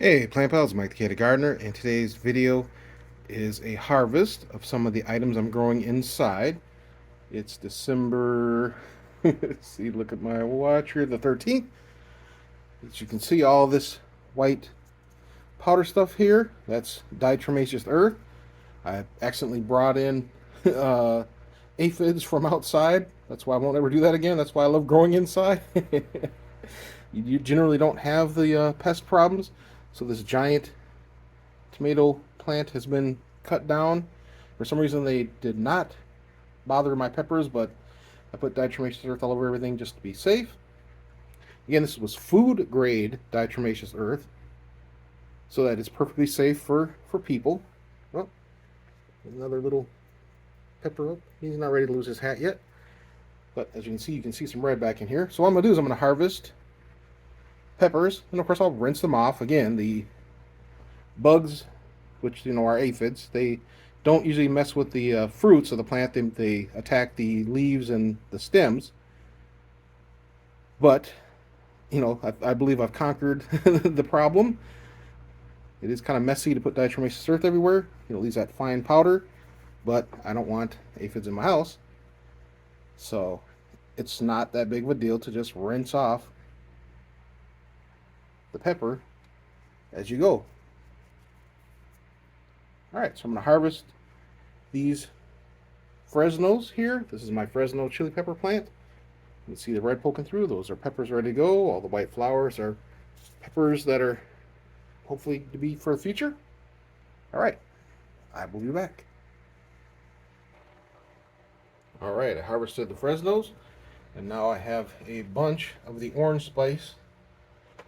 Hey Plant Pals, Mike the Katy Gardener, and today's video is a harvest of some of the items I'm growing inside. It's December, let's see, look at my watch here, the 13th. As you can see, all this white powder stuff here, that's diatomaceous earth. I accidentally brought in uh, aphids from outside. That's why I won't ever do that again. That's why I love growing inside. You generally don't have the pest problems. So this giant tomato plant has been cut down. For some reason, they did not bother my peppers, but I put diatomaceous earth all over everything just to be safe. Again, this was food grade diatomaceous earth, so that it's perfectly safe for people. Well, another little pepper up. He's not ready to lose his hat yet, but as you can see some red back in here. So what I'm gonna do is I'm gonna harvest peppers, and of course I'll rinse them off. Again, the bugs, which are aphids, they don't usually mess with the fruits of the plant. They attack the leaves and the stems. But I believe I've conquered the problem. It is kind of messy to put diatomaceous earth everywhere. It leaves that fine powder, but I don't want aphids in my house, so it's not that big of a deal to just rinse off the pepper as you go. All right, so I'm going to harvest these Fresnos here. This is my Fresno chili pepper plant. You can see the red poking through. Those are peppers ready to go. All the white flowers are peppers that are hopefully to be for the future. All right, I will be back. All right, I harvested the Fresnos, and now I have a bunch of the orange spice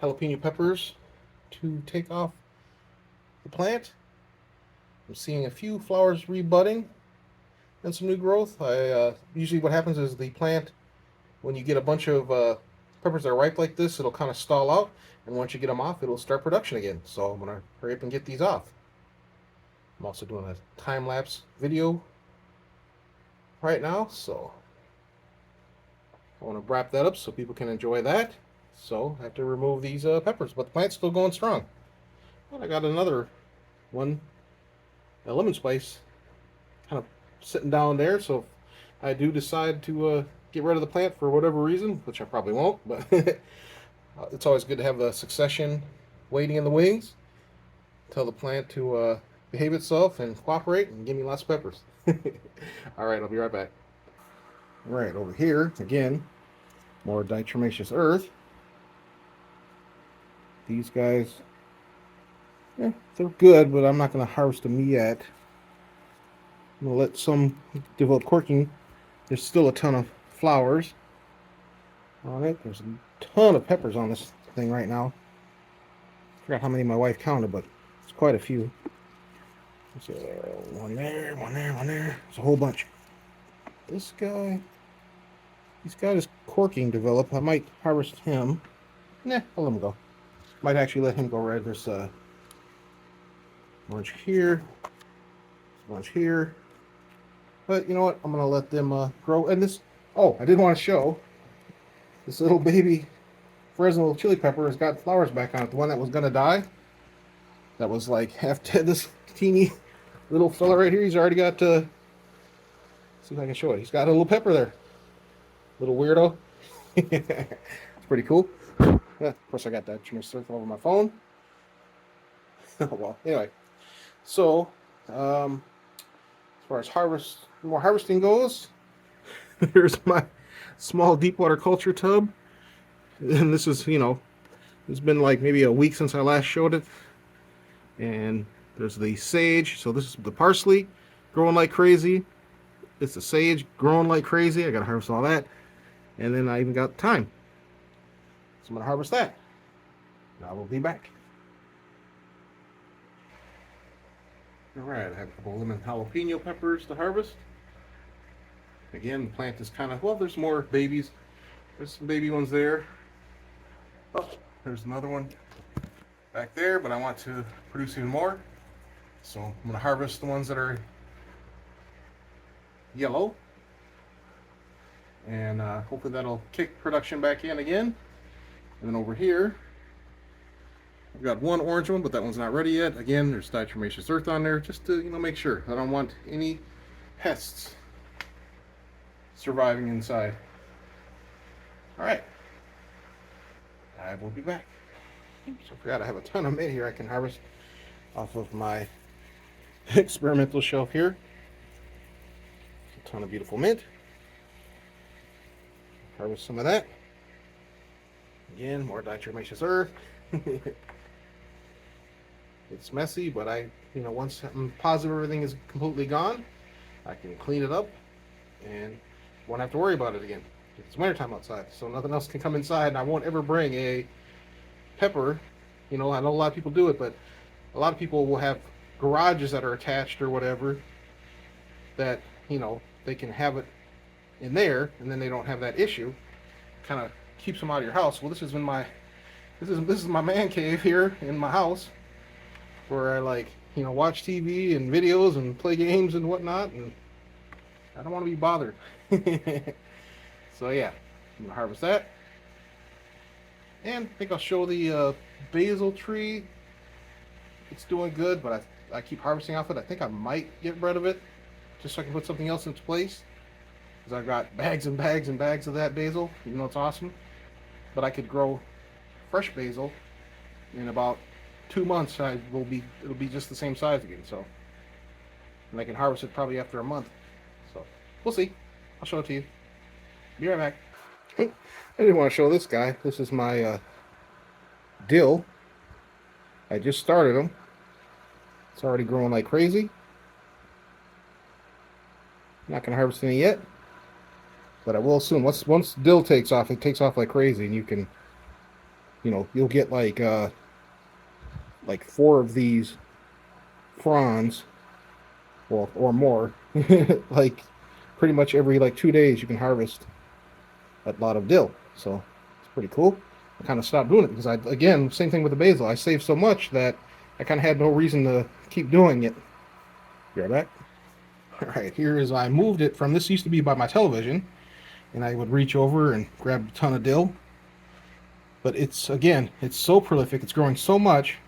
jalapeno peppers to take off the plant. I'm seeing a few flowers rebudding and some new growth. Usually what happens is the plant, when you get a bunch of peppers that are ripe like this, it'll kind of stall out, and once you get them off, it'll start production again. So I'm going to hurry up and get these off. I'm also doing a time-lapse video right now, so I want to wrap that up so people can enjoy that. So I have to remove these peppers, but the plant's still going strong. And I got another one, a lemon spice, kind of sitting down there. So if I do decide to get rid of the plant for whatever reason, which I probably won't, but it's always good to have the succession waiting in the wings. Tell the plant to behave itself and cooperate and give me lots of peppers. All right, I'll be right back. All right, over here, again, more diatomaceous earth. These guys, they're good, but I'm not going to harvest them yet. I'm going to let some develop corking. There's still a ton of flowers on it. There's a ton of peppers on this thing right now. I forgot how many my wife counted, but it's quite a few. So one there, one there, one there. There's a whole bunch. This guy, he's got his corking develop. I might harvest him. Nah, I'll let him go. Might actually let him go red. There's a bunch here, a bunch here. But you know what? I'm gonna let them grow. And this, oh, I did want to show this little baby Fresno chili pepper has got flowers back on it. The one that was gonna die, that was like half dead. This teeny little fella right here, he's already got. See if I can show it. He's got a little pepper there. Little weirdo. It's pretty cool. Of course, I got that surf over my phone. Oh, well, anyway. So, as far as more harvesting goes, here's my small deep water culture tub. And this is, it's been like maybe a week since I last showed it. And there's the sage. So this is the parsley growing like crazy. It's the sage growing like crazy. I got to harvest all that. And then I even got thyme. So I'm going to harvest that. I will be back. All right, I have a couple lemon jalapeno peppers to harvest. Again, the plant is kind of, well, there's more babies. There's some baby ones there. Oh, there's another one back there, but I want to produce even more. So I'm going to harvest the ones that are yellow. And hopefully that'll kick production back in again. And then over here, I've got one orange one, but that one's not ready yet. Again, there's diatomaceous earth on there just to, make sure. I don't want any pests surviving inside. All right. I will be back. So I forgot I have a ton of mint here I can harvest off of my experimental shelf here. A ton of beautiful mint. Harvest some of that. Again, more diatomaceous earth. It's messy, but once I'm positive everything is completely gone, I can clean it up and won't have to worry about it again. It's wintertime outside, so nothing else can come inside, and I won't ever bring a pepper. I know a lot of people do it, but a lot of people will have garages that are attached or whatever that, they can have it in there, and then they don't have that issue. Kind of keeps them out of your house. Well, this is my man cave here in my house, where I watch TV and videos and play games and whatnot, and I don't want to be bothered. So yeah, I'm gonna harvest that, and I think I'll show the basil tree. It's doing good, but I keep harvesting off it. I think I might get rid of it just so I can put something else into place, because I've got bags and bags and bags of that basil. It's awesome, but I could grow fresh basil in about 2 months. It'll be just the same size again. So, and I can harvest it probably after a month. So we'll see. I'll show it to you. Be right back. I didn't want to show this guy. This is my dill. I just started them. It's already growing like crazy. Not gonna harvest any yet, but I will soon. Once dill takes off, it takes off like crazy, and you can, you'll get like 4 of these fronds, well, or more, like pretty much every 2 days you can harvest a lot of dill. So it's pretty cool. I kind of stopped doing it because again, same thing with the basil. I saved so much that I kind of had no reason to keep doing it. Be right back. All right, here is, I moved it from, this used to be by my television, and I would reach over and grab a ton of dill. But it's so prolific. It's growing so much,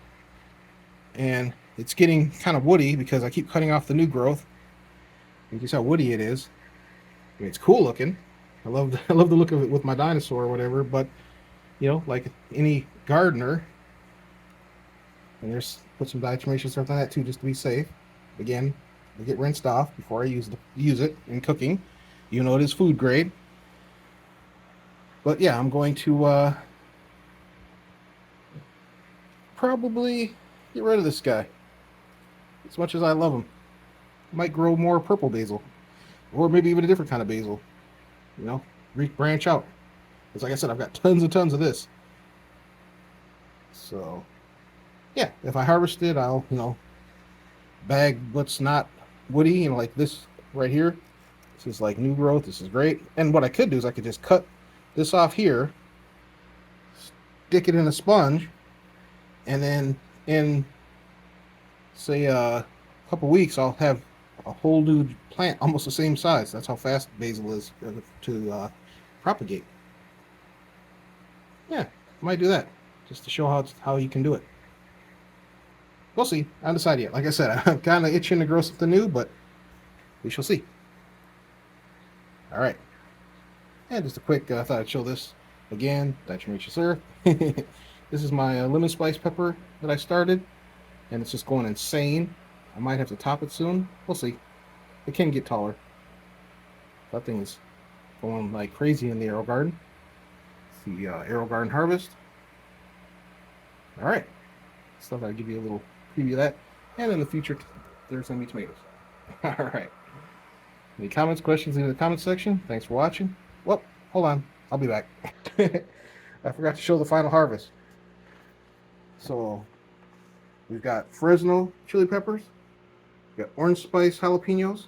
and it's getting kind of woody because I keep cutting off the new growth. You can see how woody it is. I mean, it's cool looking. I love the look of it with my dinosaur or whatever, but like any gardener, and there's put some diatomaceous earth on that too, just to be safe. Again, I get rinsed off before I use it in cooking. It is food grade. But yeah, I'm going to probably get rid of this guy. As much as I love him, I might grow more purple basil, or maybe even a different kind of basil. Branch out. Because like I said, I've got tons and tons of this. So yeah, if I harvest it, I'll bag what's not woody, like this right here. This is like new growth. This is great. And what I could do is I could just cut this off here, stick it in a sponge, and then in, say, a couple weeks, I'll have a whole new plant almost the same size. That's how fast basil is to propagate. Yeah, I might do that just to show how you can do it. We'll see. I haven't decided yet. Like I said, I'm kind of itching to grow something new, but we shall see. All right. And just a quick, I thought I'd show this again. Diatomaceous earth. This is my lemon spice pepper that I started, and it's just going insane. I might have to top it soon. We'll see. It can get taller. That thing is going like crazy in the AeroGarden. It's the AeroGarden Harvest. All right. Stuff I'll give you a little preview of that. And in the future, there's going to be tomatoes. All right. Any comments, questions in the comment section? Thanks for watching. Well, hold on. I'll be back. I forgot to show the final harvest. So, we've got Fresno chili peppers. We've got orange spice jalapenos.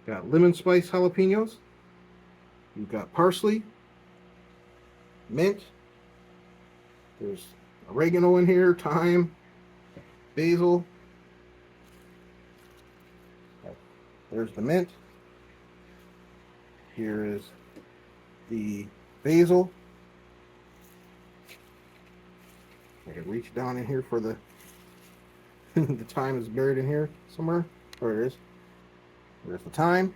We've got lemon spice jalapenos. We've got parsley. Mint. There's oregano in here, thyme, basil. There's the mint. Here is the basil. I can reach down in here for the the thyme is buried in here somewhere. There it is. There's the thyme.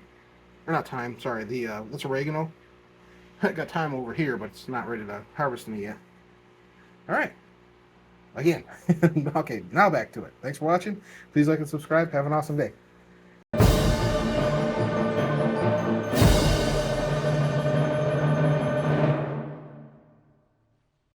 Or not thyme, sorry, that's oregano. I got thyme over here, but it's not ready to harvest me yet. Alright. Again. Okay, now back to it. Thanks for watching. Please like and subscribe. Have an awesome day.